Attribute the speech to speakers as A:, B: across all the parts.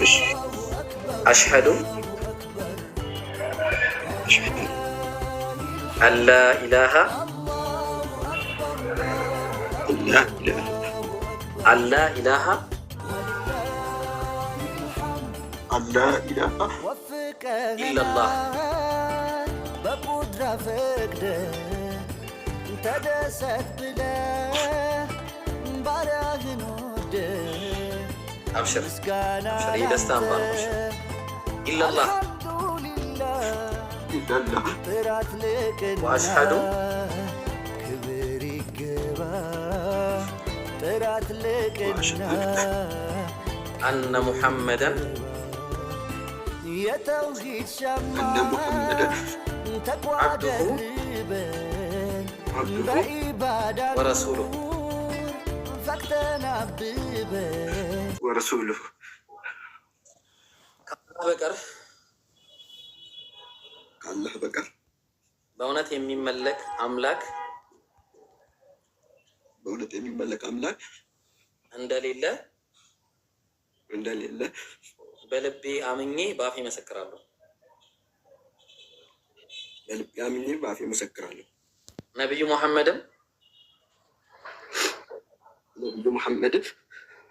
A: እሺ
B: አሽሀዱ አላ ኢላሃ አላ ኢላሃ ኢለላህ አብሽር አብሽር የደስታ እንባ ነው። ኢለላህ ወአሽሀዱ አነ ሙሐመደን አብዱሁ ወረሱሉሁ
A: ከአላህ በቀር
B: በእውነት የሚመለክ አምላክ እንደሌለ በልቤ አምኜ በአፌ መሰክራለሁ። ነቢዩ ሙሐመድም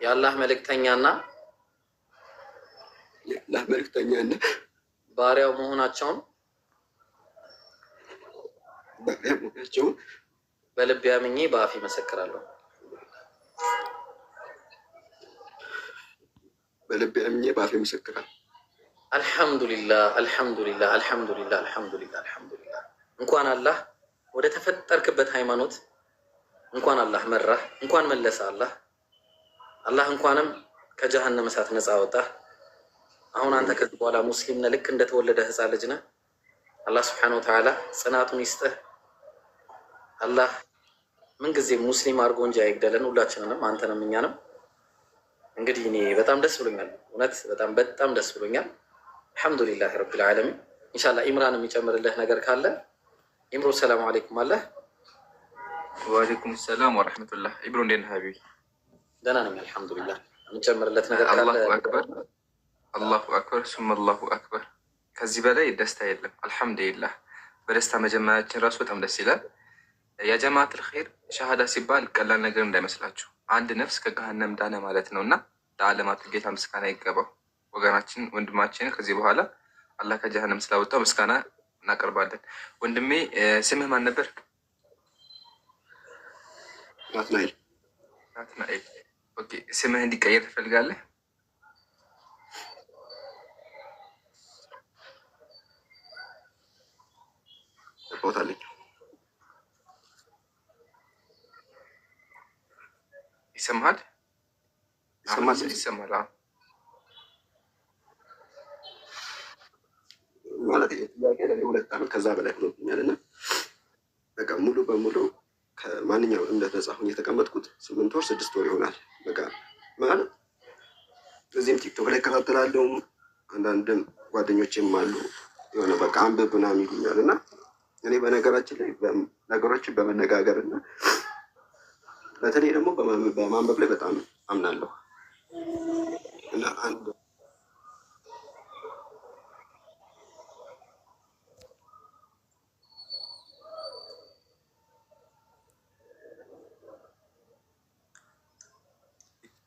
B: የአላህ መልእክተኛና ባሪያው መሆናቸውን በልቤ አምኜ በአፌ መሰክራለሁ። አልሐምዱሊላህ አልሐምዱሊላህ አልሐምዱሊላህ አልሐምዱሊላህ አልሐምዱሊላህ። እንኳን አላህ ወደ ተፈጠርክበት ሃይማኖት እንኳን አላህ መራህ፣ እንኳን መለሰ አላህ እንኳንም ከጀሃነም እሳት ነፃ አወጣህ። አሁን አንተ ከዚህ በኋላ ሙስሊም ነህ፣ ልክ እንደተወለደ ህፃን ልጅ ነህ። አላህ ስብሐነሁ ወተዓላ ጽናቱን ይስጥህ። አላህ ምንጊዜም ሙስሊም አድርጎ እንጂ አይግደለን፣ ሁላችንንም፣ አንተንም እኛንም። እንግዲህ እኔ በጣም ደስ ብሎኛል፣ እውነት በጣም ደስ ብሎኛል። አልሐምዱሊላህ ረቢል ዓለሚን። ኢንሻአላህ ኢምራን የሚጨምርልህ ነገር ካለ ኢምሮ። ሰላም አለይኩም አለ።
C: ወአለይኩም ሰላም ወረሕመቱላህ። ኢብሮ እንዴት ነህ ሀቢቢ?
B: ደህና ነኝ አልሐምዱሊላህ። የሚጨምርለት ነገር ካለ?
C: አላሁ አክበር ሱመ አላሁ አክበር። ከዚህ በላይ ደስታ የለም። አልሐምዱሊላህ። በደስታ መጀመሪያችን ራሱ በጣም ደስ ይላል። የጀማዓተል ኸይር ሸሃዳ ሲባል ቀላል ነገር እንዳይመስላችሁ። አንድ ነፍስ ከገሃነም ዳነ ማለት ነው እና ለዓለማቱ ጌታ ምስጋና ይገባው። ወገናችን ወንድማችን ከዚህ በኋላ አላህ ከጀሃነም ስላወጣው ምስጋና እናቀርባለን። ወንድሜ ስምህ ማን ነበር? ናትናኤል። ኦኬ፣ ስምህ እንዲቀየር ትፈልጋለህ?
A: ቦታለኝ
C: ይሰማሃል?
A: ይሰማል ማለት ጥያቄ ለኔ 2 ዓመት ከዛ በላይ ሆኖብኛል እና በቃ ሙሉ በሙሉ ከማንኛውም እምነት ነጻ ሆኜ የተቀመጥኩት 8 ወር 6 ወር ይሆናል። በቃ ማለት እዚህም ቲክቶክ ላይ እከታተላለሁ። አንዳንድም ጓደኞቼም አሉ የሆነ በቃ አንብብ ምናምን ይሉኛል እና እኔ በነገራችን ላይ ነገሮችን በመነጋገር እና በተለይ ደግሞ በማንበብ ላይ በጣም አምናለሁ እና አንድ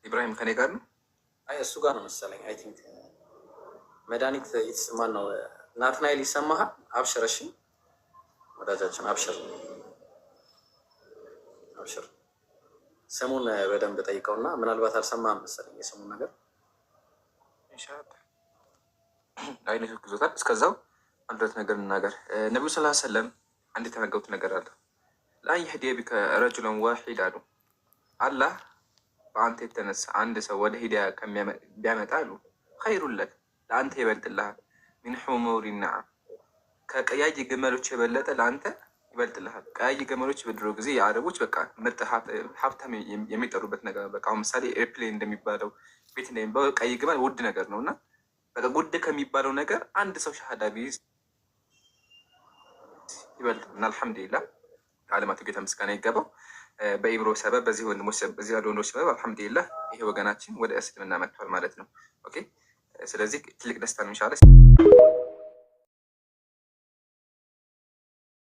C: ኢብራሂም ከኔ ጋር ነው?
B: አይ እሱ ጋር ነው መሰለኝ። አይ ቲንክ መድኃኒት ይስማን ነው። ናትናኤል ይሰማሃል? አብሽር። እሺ ወዳጃችን አብሽር አብሽር። ስሙን በደንብ ጠይቀውና ምናልባት አልሰማህም መሰለኝ የስሙን ነገር
C: ኢንሻአላህ አይነቱ ግዞታል። እስከዛው አንድ ሁለት ነገር እንናገር። ነብዩ ሰለላሁ ዐለይሂ ወሰለም አንድ የተናገሩት ነገር አለ። ላ የህዲየ ቢከ ረጁለን ዋሂድ አሉ። አላህ በአንተ የተነሳ አንድ ሰው ወደ ሂዳያ ቢያመጣ አሉ ኸይሩን ለክ ለአንተ ይበልጥልሃል። ሚን ሑሙሪ ነዓም ከቀያይ ግመሎች የበለጠ ለአንተ ይበልጥልሃል። ቀያይ ግመሎች በድሮ ጊዜ የአረቦች በቃ ምርጥ ሀብታም የሚጠሩበት ነገር ነው። በቃ አሁን ምሳሌ ኤርፕሌን እንደሚባለው ቤት እንደሚባለው ቀይ ግመል ውድ ነገር ነው እና በቃ ውድ ከሚባለው ነገር አንድ ሰው ሻሃዳ ቢይዝ ይበልጥ እና አልሐምዱሊላህ ከዓለማቱ ጌታ ምስጋና ይገባው። በኢብሮ ሰበብ በዚህ ወንድሞች በዚህ ያሉ ወንዶች ሰበብ አልሐምዱሊላህ ይሄ ወገናችን ወደ እስልምና መጥቷል ማለት ነው። ኦኬ ስለዚህ ትልቅ ደስታ ነው ኢንሻአላህ።